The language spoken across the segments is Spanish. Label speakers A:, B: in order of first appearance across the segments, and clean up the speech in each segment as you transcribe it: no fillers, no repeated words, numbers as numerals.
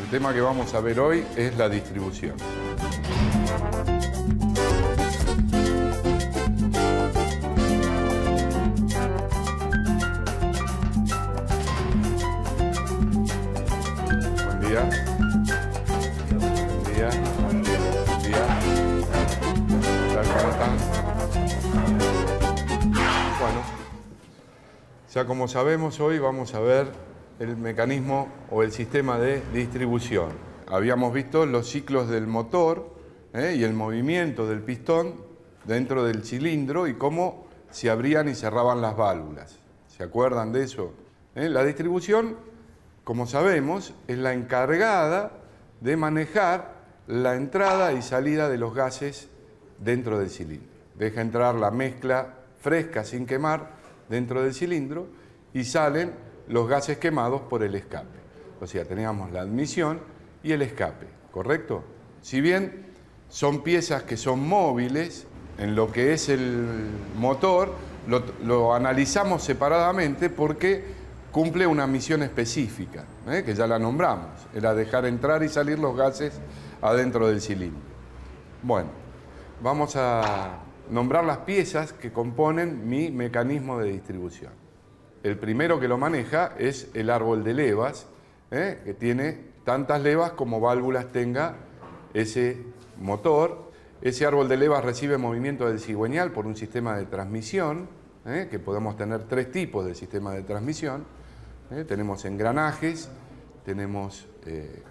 A: El tema que vamos a ver hoy es la distribución. Buen día. Buen día. Buen día. ¿Qué tal? ¿Cómo están? Bueno, ya como sabemos, hoy vamos a ver el mecanismo o el sistema de distribución. Habíamos visto los ciclos del motor y el movimiento del pistón dentro del cilindro y cómo se abrían y cerraban las válvulas. ¿Se acuerdan de eso? La distribución, como sabemos, es la encargada de manejar la entrada y salida de los gases dentro del cilindro. Deja entrar la mezcla fresca sin quemar dentro del cilindro y salen los gases quemados por el escape. O sea, teníamos la admisión y el escape, ¿correcto? Si bien son piezas que son móviles, en lo que es el motor, lo analizamos separadamente porque cumple una misión específica, que ya la nombramos, era dejar entrar y salir los gases adentro del cilindro. Bueno, vamos a nombrar las piezas que componen mi mecanismo de distribución. El primero que lo maneja es el árbol de levas, que tiene tantas levas como válvulas tenga ese motor. Ese árbol de levas recibe movimiento del cigüeñal por un sistema de transmisión, que podemos tener tres tipos de sistema de transmisión. Tenemos engranajes, tenemos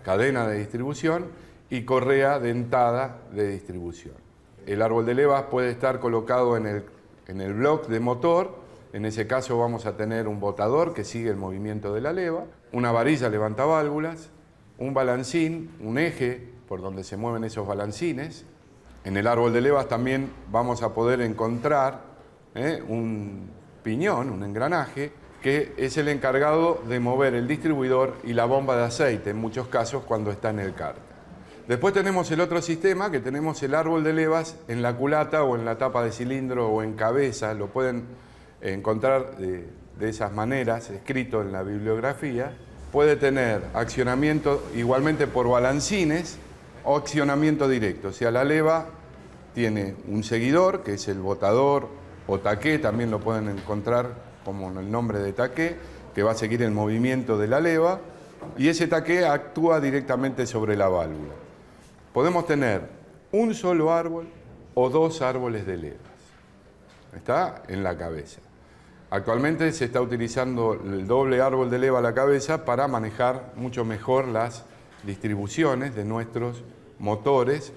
A: cadena de distribución y correa dentada de distribución. El árbol de levas puede estar colocado en el bloque de motor. En ese caso vamos a tener un botador que sigue el movimiento de la leva, una varilla levantaválvulas, un balancín, un eje por donde se mueven esos balancines. En el árbol de levas también vamos a poder encontrar un piñón, un engranaje, que es el encargado de mover el distribuidor y la bomba de aceite, en muchos casos cuando está en el cárter. Después tenemos el otro sistema, que tenemos el árbol de levas en la culata o en la tapa de cilindro o en cabeza. Lo pueden encontrar de esas maneras, escrito en la bibliografía. Puede tener accionamiento igualmente por balancines o accionamiento directo. O sea, la leva tiene un seguidor, que es el botador o taqué, también lo pueden encontrar como en el nombre de taqué, que va a seguir el movimiento de la leva, y ese taqué actúa directamente sobre la válvula. Podemos tener un solo árbol o dos árboles de levas. Está en la cabeza. Actualmente se está utilizando el doble árbol de leva a la cabeza para manejar mucho mejor las distribuciones de nuestros motores,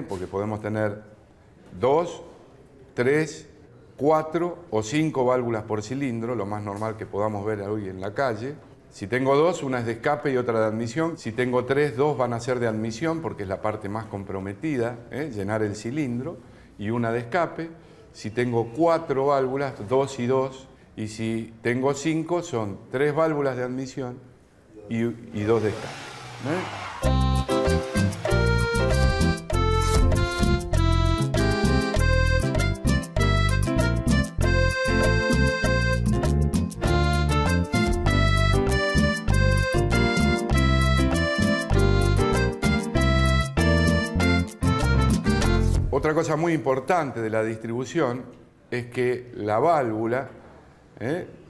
A: porque podemos tener 2, 3, 4 o 5 válvulas por cilindro, lo más normal que podamos ver hoy en la calle. Si tengo 2, una es de escape y otra de admisión. Si tengo 3, 2 van a ser de admisión porque es la parte más comprometida, llenar el cilindro, y una de escape. Si tengo 4 válvulas, 2 y 2, y si tengo 5, son 3 válvulas de admisión y 2 de escape. Otra cosa muy importante de la distribución es que la válvula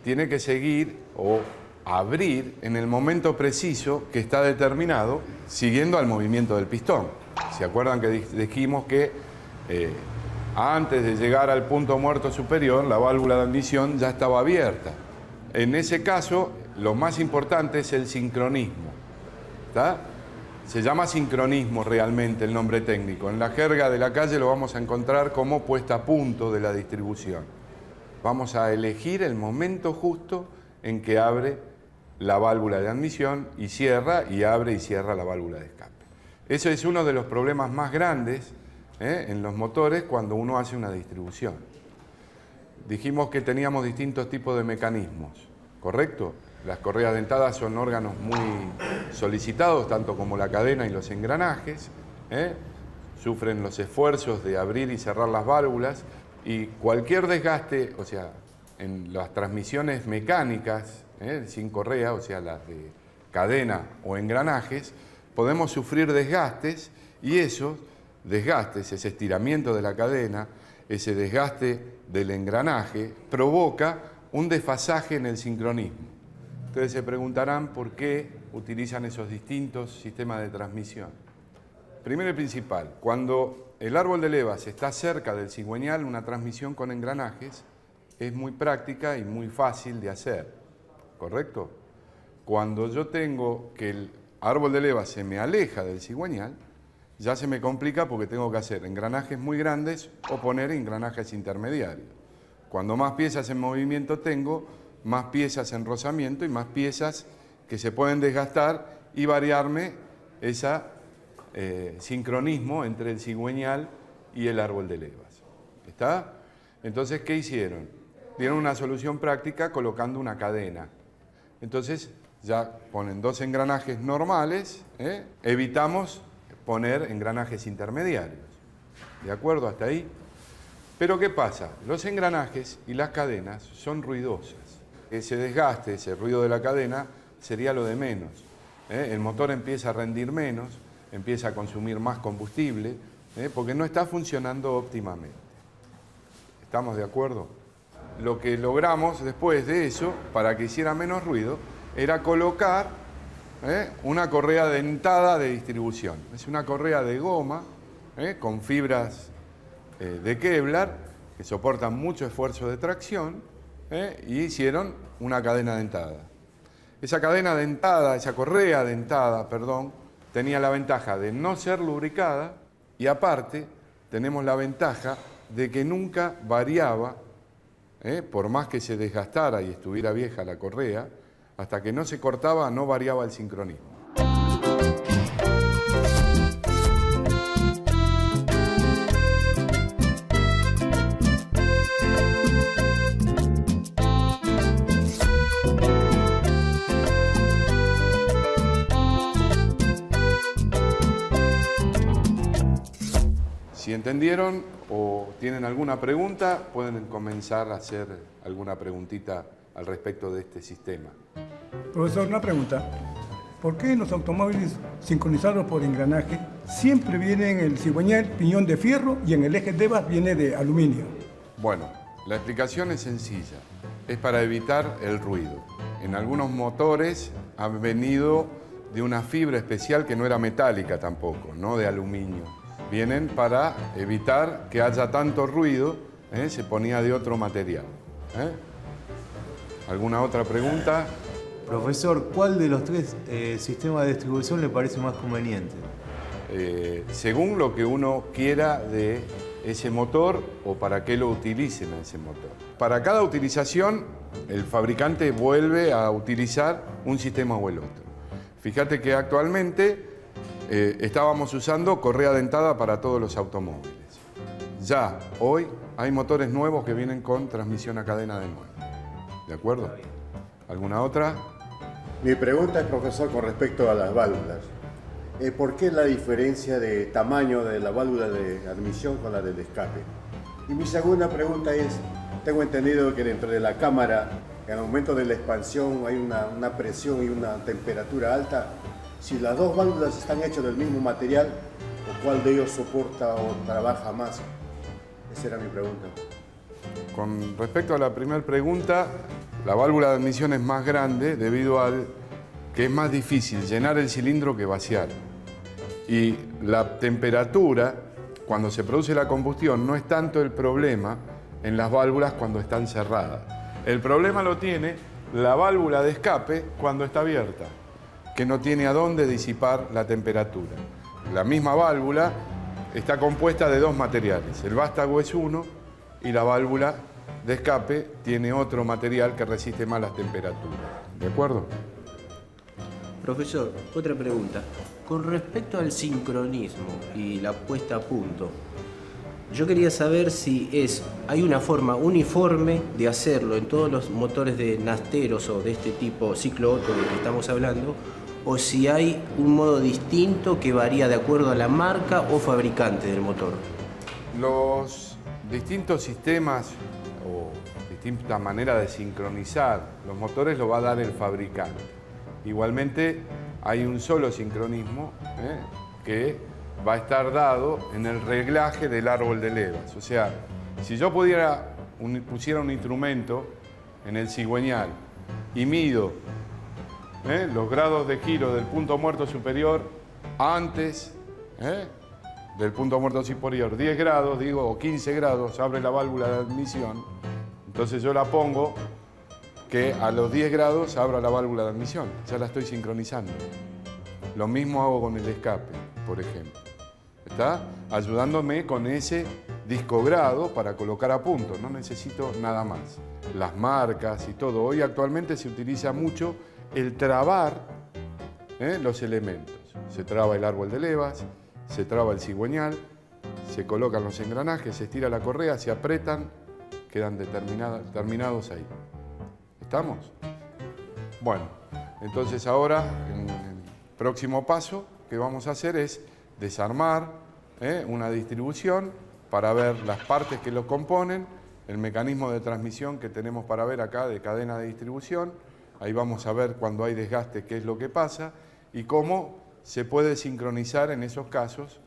A: tiene que seguir o abrir en el momento preciso que está determinado, siguiendo al movimiento del pistón. ¿Se acuerdan que dijimos que antes de llegar al punto muerto superior, la válvula de admisión ya estaba abierta? En ese caso, lo más importante es el sincronismo, ¿está? Se llama sincronismo realmente el nombre técnico. En la jerga de la calle lo vamos a encontrar como puesta a punto de la distribución. Vamos a elegir el momento justo en que abre la válvula de admisión y cierra, y abre y cierra la válvula de escape. Ese es uno de los problemas más grandes en los motores cuando uno hace una distribución. Dijimos que teníamos distintos tipos de mecanismos, ¿correcto? Las correas dentadas son órganos muy solicitados, tanto como la cadena y los engranajes. Sufren los esfuerzos de abrir y cerrar las válvulas, y cualquier desgaste, o sea, en las transmisiones mecánicas, sin correa, o sea, las de cadena o engranajes, podemos sufrir desgastes y esos desgastes, ese estiramiento de la cadena, ese desgaste del engranaje, provoca un desfasaje en el sincronismo. Ustedes se preguntarán por qué utilizan esos distintos sistemas de transmisión. Primero y principal, cuando el árbol de levas está cerca del cigüeñal, una transmisión con engranajes es muy práctica y muy fácil de hacer, ¿correcto? Cuando yo tengo que el árbol de levas se me aleja del cigüeñal, ya se me complica porque tengo que hacer engranajes muy grandes o poner engranajes intermediarios. Cuando más piezas en movimiento tengo, más piezas en rozamiento y más piezas que se pueden desgastar y variarme ese sincronismo entre el cigüeñal y el árbol de levas. ¿Está? Entonces, ¿qué hicieron? Dieron una solución práctica colocando una cadena. Entonces, ya ponen dos engranajes normales, evitamos poner engranajes intermediarios. ¿De acuerdo hasta ahí? Pero ¿qué pasa? Los engranajes y las cadenas son ruidosas. Ese desgaste, ese ruido de la cadena sería lo de menos. El motor empieza a rendir menos, empieza a consumir más combustible, porque no está funcionando óptimamente. ¿Estamos de acuerdo? Lo que logramos después de eso, para que hiciera menos ruido, era colocar una correa dentada de distribución. Es una correa de goma con fibras de Kevlar que soportan mucho esfuerzo de tracción y hicieron una cadena dentada. Esa cadena dentada, esa correa dentada, perdón, tenía la ventaja de no ser lubricada y aparte tenemos la ventaja de que nunca variaba, por más que se desgastara y estuviera vieja la correa, hasta que no se cortaba no variaba el sincronismo. Si entendieron o tienen alguna pregunta, pueden comenzar a hacer alguna preguntita al respecto de este sistema.
B: Profesor, una pregunta. ¿Por qué en los automóviles sincronizados por engranaje siempre viene en el cigüeñal piñón de fierro y en el eje levas viene de aluminio?
A: Bueno, la explicación es sencilla. Es para evitar el ruido. En algunos motores han venido de una fibra especial que no era metálica tampoco, no de aluminio. Vienen para evitar que haya tanto ruido, se ponía de otro material. ¿Alguna otra pregunta?
C: Profesor, ¿cuál de los tres sistemas de distribución le parece más conveniente?
A: Según lo que uno quiera de ese motor o para qué lo utilicen a ese motor. Para cada utilización, el fabricante vuelve a utilizar un sistema o el otro. Fíjate que actualmente estábamos usando correa dentada para todos los automóviles. Ya hoy hay motores nuevos que vienen con transmisión a cadena de nuevo. ¿De acuerdo? ¿Alguna otra?
D: Mi pregunta es, profesor, con respecto a las válvulas. ¿Por qué la diferencia de tamaño de la válvula de admisión con la del escape? Y mi segunda pregunta es, tengo entendido que dentro de la cámara, en el momento de la expansión hay una presión y una temperatura alta. Si las dos válvulas están hechas del mismo material, ¿o cuál de ellos soporta o trabaja más? Esa era mi pregunta.
A: Con respecto a la primera pregunta, la válvula de admisión es más grande debido al que es más difícil llenar el cilindro que vaciar. Y la temperatura, cuando se produce la combustión, no es tanto el problema en las válvulas cuando están cerradas. El problema lo tiene la válvula de escape cuando está abierta, que no tiene a dónde disipar la temperatura. La misma válvula está compuesta de dos materiales. El vástago es uno y la válvula de escape tiene otro material que resiste más las temperaturas. ¿De acuerdo?
E: Profesor, otra pregunta. Con respecto al sincronismo y la puesta a punto, yo quería saber si hay una forma uniforme de hacerlo en todos los motores de nasteros o de este tipo ciclo Otto del que estamos hablando, o si hay un modo distinto que varía de acuerdo a la marca o fabricante del motor.
A: Los distintos sistemas o distintas maneras de sincronizar los motores lo va a dar el fabricante. Igualmente hay un solo sincronismo que va a estar dado en el reglaje del árbol de levas. O sea, si yo pusiera un instrumento en el cigüeñal y mido los grados de giro del punto muerto superior antes del punto muerto superior, 10 grados, digo, o 15 grados, abre la válvula de admisión, entonces yo la pongo que a los 10 grados abra la válvula de admisión, ya la estoy sincronizando. Lo mismo hago con el escape, por ejemplo. ¿Está? Ayudándome con ese discogrado para colocar a punto, no necesito nada más. Las marcas y todo. Hoy actualmente se utiliza mucho el trabar los elementos. Se traba el árbol de levas, se traba el cigüeñal, se colocan los engranajes, se estira la correa, se apretan, quedan terminados ahí. ¿Estamos? Bueno, entonces ahora en el próximo paso que vamos a hacer es desarmar una distribución para ver las partes que lo componen, el mecanismo de transmisión que tenemos para ver acá de cadena de distribución. Ahí vamos a ver cuando hay desgaste qué es lo que pasa y cómo se puede sincronizar en esos casos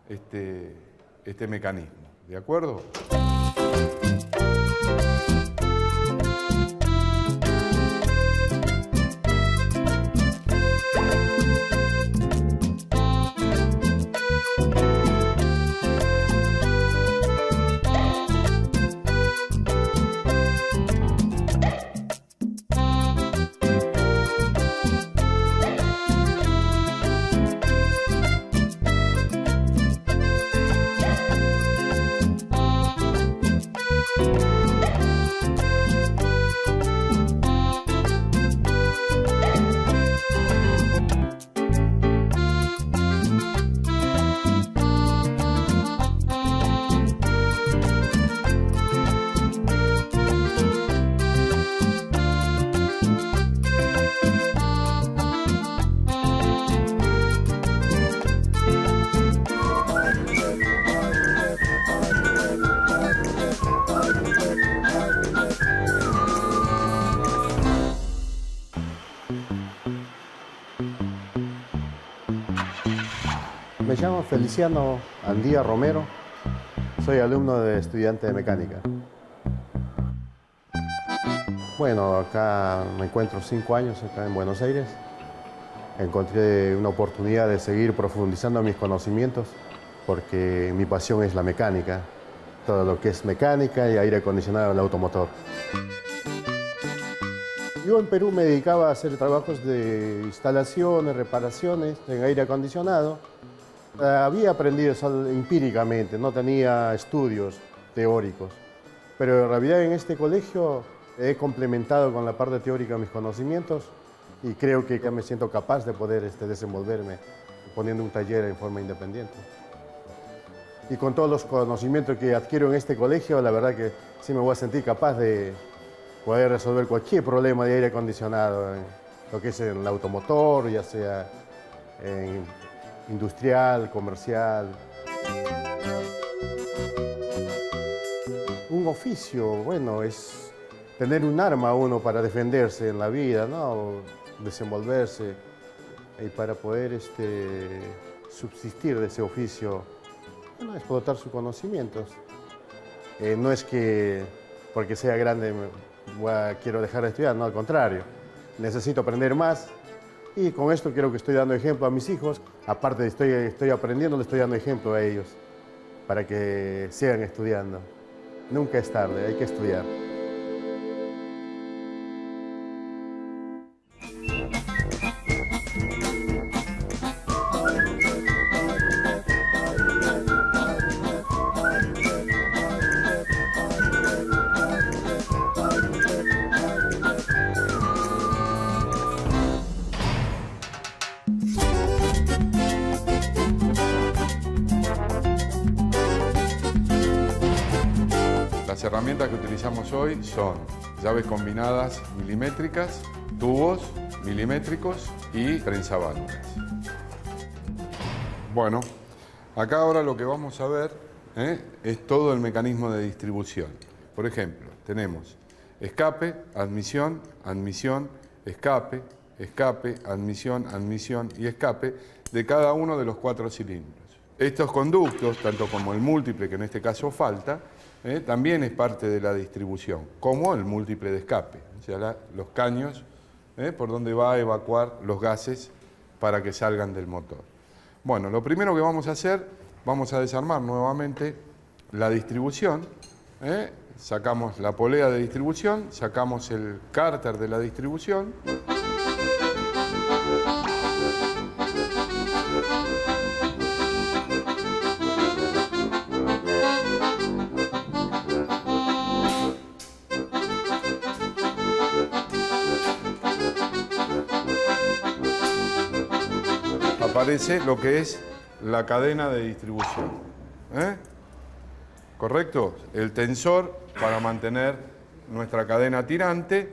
A: este mecanismo. ¿De acuerdo?
D: Me llamo Feliciano Andía Romero, soy alumno de estudiante de mecánica. Bueno, acá me encuentro 5 años acá en Buenos Aires. Encontré una oportunidad de seguir profundizando mis conocimientos porque mi pasión es la mecánica, todo lo que es mecánica y aire acondicionado en el automotor. Yo en Perú me dedicaba a hacer trabajos de instalaciones, reparaciones en aire acondicionado. Había aprendido eso empíricamente, no tenía estudios teóricos, pero en realidad en este colegio he complementado con la parte teórica mis conocimientos y creo que ya me siento capaz de poder desenvolverme poniendo un taller en forma independiente. Y con todos los conocimientos que adquiero en este colegio, la verdad que sí me voy a sentir capaz de poder resolver cualquier problema de aire acondicionado, en lo que es en el automotor, ya sea en industrial, comercial. Un oficio, bueno, es tener un arma uno para defenderse en la vida, ¿no? Desenvolverse y para poder subsistir de ese oficio, bueno, explotar sus conocimientos. No es que porque sea grande quiero dejar de estudiar, no, al contrario. Necesito aprender más. Y con esto creo que estoy dando ejemplo a mis hijos. Aparte de estoy aprendiendo, le estoy dando ejemplo a ellos para que sigan estudiando. Nunca es tarde, hay que estudiar.
A: Las herramientas que utilizamos hoy son llaves combinadas milimétricas, tubos milimétricos y trenzaválvulas. Bueno, acá ahora lo que vamos a ver es todo el mecanismo de distribución. Por ejemplo, tenemos escape, admisión, admisión, escape, escape, admisión, admisión y escape de cada uno de los 4 cilindros. Estos conductos, tanto como el múltiple, que en este caso falta, también es parte de la distribución, como el múltiple de escape, o sea, los caños por donde va a evacuar los gases para que salgan del motor. Bueno, lo primero que vamos a hacer, vamos a desarmar nuevamente la distribución, sacamos la polea de distribución, sacamos el cárter de la distribución. Aparece lo que es la cadena de distribución. ¿Correcto? El tensor para mantener nuestra cadena tirante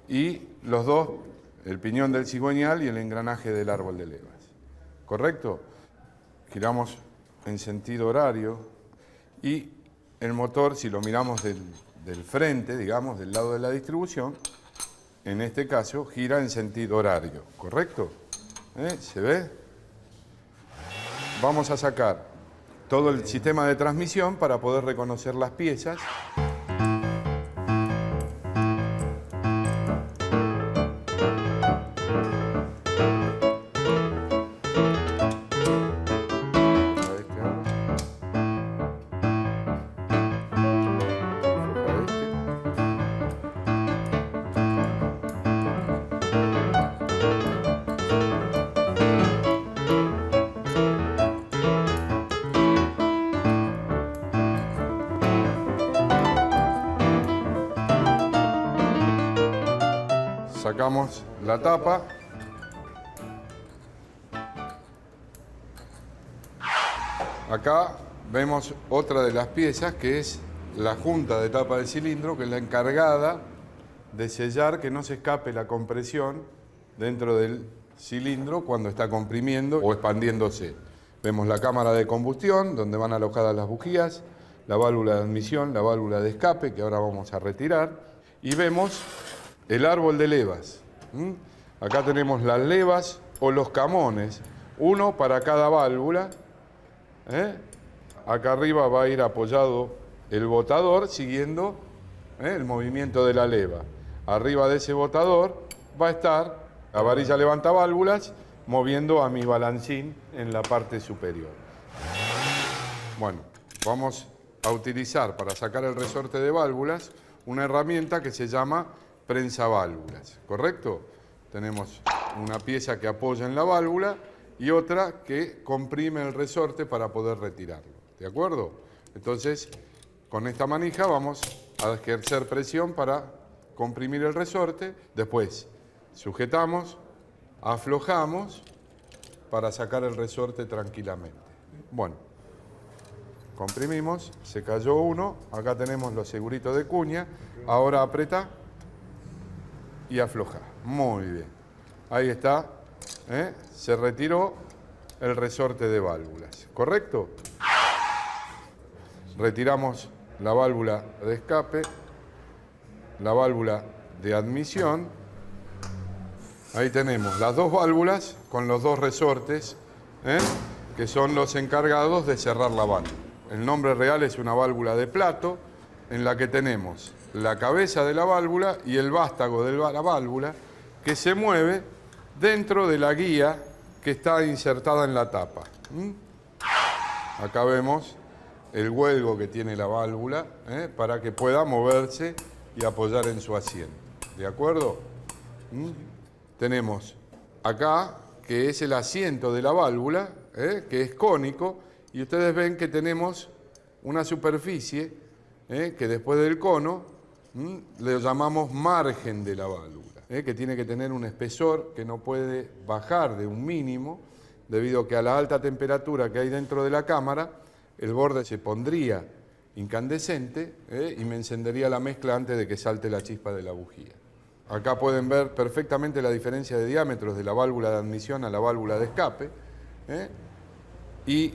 A: y los dos, el piñón del cigüeñal y el engranaje del árbol de levas. ¿Correcto? Giramos en sentido horario y el motor, si lo miramos del frente, digamos, del lado de la distribución, en este caso gira en sentido horario, ¿correcto? ¿Se ve? Vamos a sacar todo el sistema de transmisión para poder reconocer las piezas. Sacamos la tapa. Acá vemos otra de las piezas que es la junta de tapa del cilindro, que es la encargada de sellar que no se escape la compresión dentro del cilindro cuando está comprimiendo o expandiéndose. Vemos la cámara de combustión, donde van alojadas las bujías, la válvula de admisión, la válvula de escape, que ahora vamos a retirar, y vemos el árbol de levas. Acá tenemos las levas o los camones, uno para cada válvula. Acá arriba va a ir apoyado el botador siguiendo el movimiento de la leva. Arriba de ese botador va a estar la varilla levantaválvulas moviendo a mi balancín en la parte superior. Bueno, vamos a utilizar para sacar el resorte de válvulas una herramienta que se llama prensa válvulas, ¿correcto? Tenemos una pieza que apoya en la válvula y otra que comprime el resorte para poder retirarlo, ¿de acuerdo? Entonces, con esta manija vamos a ejercer presión para comprimir el resorte, después sujetamos, aflojamos para sacar el resorte tranquilamente. Bueno, comprimimos, se cayó uno, acá tenemos los seguritos de cuña, ahora apretá y afloja. Muy bien. Ahí está. Se retiró el resorte de válvulas. ¿Correcto? Retiramos la válvula de escape, la válvula de admisión. Ahí tenemos las dos válvulas con los dos resortes, que son los encargados de cerrar la válvula. El nombre real es una válvula de plato en la que tenemos la cabeza de la válvula y el vástago de la válvula que se mueve dentro de la guía que está insertada en la tapa. Acá vemos el huelgo que tiene la válvula para que pueda moverse y apoyar en su asiento. ¿De acuerdo? Tenemos acá que es el asiento de la válvula, que es cónico, y ustedes ven que tenemos una superficie que después del cono le llamamos margen de la válvula, que tiene que tener un espesor que no puede bajar de un mínimo, debido a que a la alta temperatura que hay dentro de la cámara, el borde se pondría incandescente y me encendería la mezcla antes de que salte la chispa de la bujía. Acá pueden ver perfectamente la diferencia de diámetros de la válvula de admisión a la válvula de escape. Y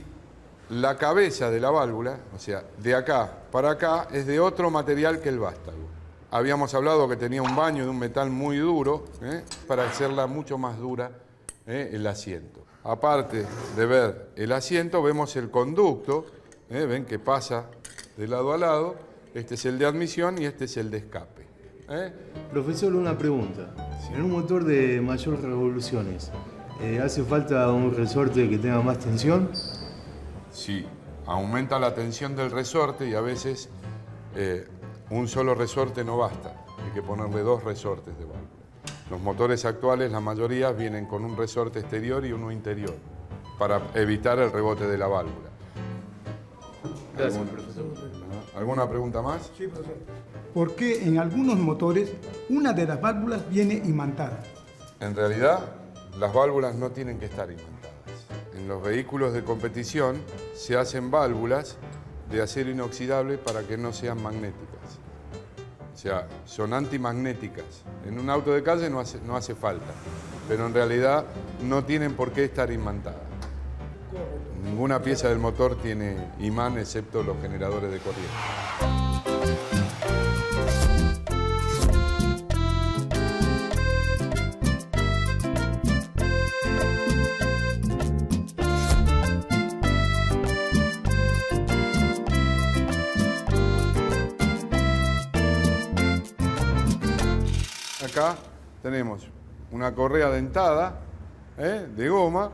A: la cabeza de la válvula, o sea, de acá para acá, es de otro material que el vástago. Habíamos hablado que tenía un baño de un metal muy duro, para hacerla mucho más dura, el asiento. Aparte de ver el asiento, vemos el conducto, ven que pasa de lado a lado. Este es el de admisión y este es el de escape.
C: Profesor, una pregunta. En un motor de mayor revoluciones, ¿hace falta un resorte que tenga más tensión?
A: Sí, aumenta la tensión del resorte y a veces un solo resorte no basta. Hay que ponerle 2 resortes de válvula. Los motores actuales, la mayoría, vienen con un resorte exterior y uno interior para evitar el rebote de la válvula.
E: Gracias, profesor.
A: ¿Alguna pregunta más?
B: Sí, profesor. ¿Por qué en algunos motores una de las válvulas viene imantada?
A: En realidad, las válvulas no tienen que estar imantadas. En los vehículos de competición se hacen válvulas de acero inoxidable para que no sean magnéticas. O sea, son antimagnéticas. En un auto de calle no hace falta, pero en realidad no tienen por qué estar imantadas. Ninguna pieza del motor tiene imán excepto los generadores de corriente. Acá tenemos una correa dentada, de goma,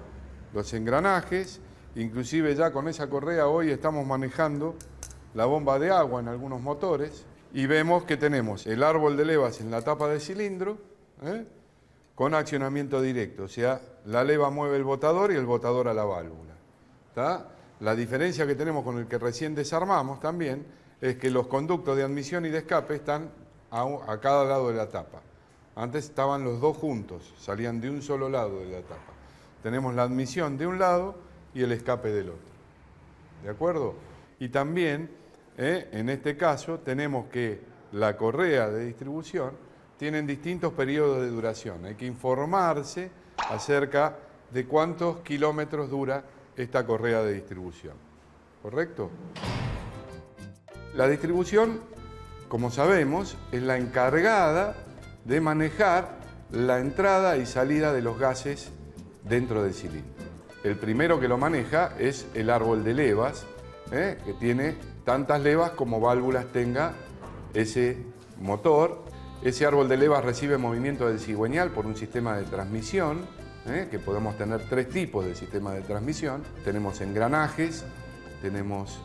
A: los engranajes, inclusive ya con esa correa hoy estamos manejando la bomba de agua en algunos motores y vemos que tenemos el árbol de levas en la tapa de cilindro, con accionamiento directo, o sea, la leva mueve el botador y el botador a la válvula. ¿Tá? La diferencia que tenemos con el que recién desarmamos también es que los conductos de admisión y de escape están a cada lado de la tapa. Antes estaban los 2 juntos, salían de un solo lado de la tapa. Tenemos la admisión de un lado y el escape del otro. ¿De acuerdo? Y también, en este caso, tenemos que la correa de distribución tiene distintos periodos de duración. Hay que informarse acerca de cuántos kilómetros dura esta correa de distribución. ¿Correcto? La distribución, como sabemos, es la encargada de manejar la entrada y salida de los gases dentro del cilindro. El primero que lo maneja es el árbol de levas, que tiene tantas levas como válvulas tenga ese motor. Ese árbol de levas recibe movimiento del cigüeñal por un sistema de transmisión, que podemos tener 3 tipos de sistema de transmisión. Tenemos engranajes, tenemos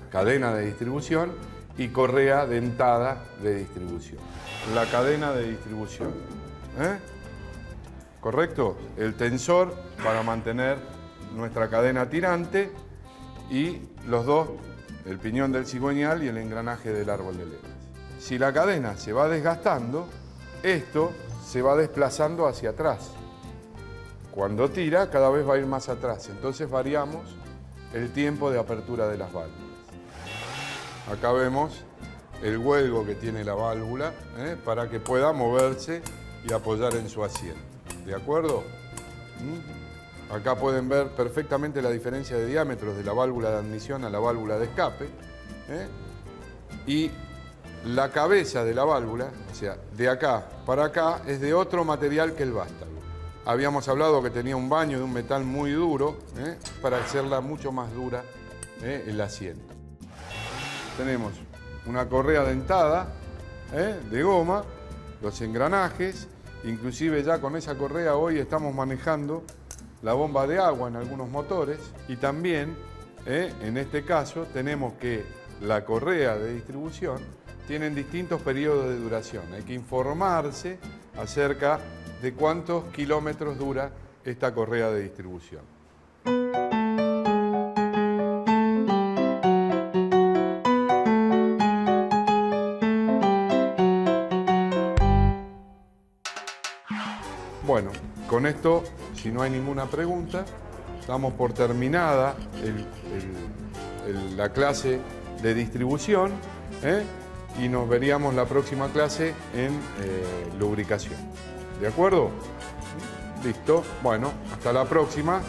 A: cadena de distribución y correa dentada de distribución. La cadena de distribución. ¿Correcto? El tensor para mantener nuestra cadena tirante y los 2, el piñón del cigüeñal y el engranaje del árbol de levas. Si la cadena se va desgastando, esto se va desplazando hacia atrás. Cuando tira, cada vez va a ir más atrás. Entonces variamos el tiempo de apertura de las válvulas. Acá vemos el huelgo que tiene la válvula, para que pueda moverse y apoyar en su asiento. ¿De acuerdo? Acá pueden ver perfectamente la diferencia de diámetros de la válvula de admisión a la válvula de escape. Y la cabeza de la válvula, o sea, de acá para acá, es de otro material que el vástago. Habíamos hablado que tenía un baño de un metal muy duro, para hacerla mucho más dura, el asiento. Tenemos una correa dentada, de goma, los engranajes, inclusive ya con esa correa hoy estamos manejando la bomba de agua en algunos motores y también, en este caso, tenemos que la correa de distribución tiene distintos periodos de duración. Hay que informarse acerca de cuántos kilómetros dura esta correa de distribución. Bueno, con esto, si no hay ninguna pregunta, damos por terminada la clase de distribución, y nos veríamos la próxima clase en lubricación. ¿De acuerdo? Listo. Bueno, hasta la próxima.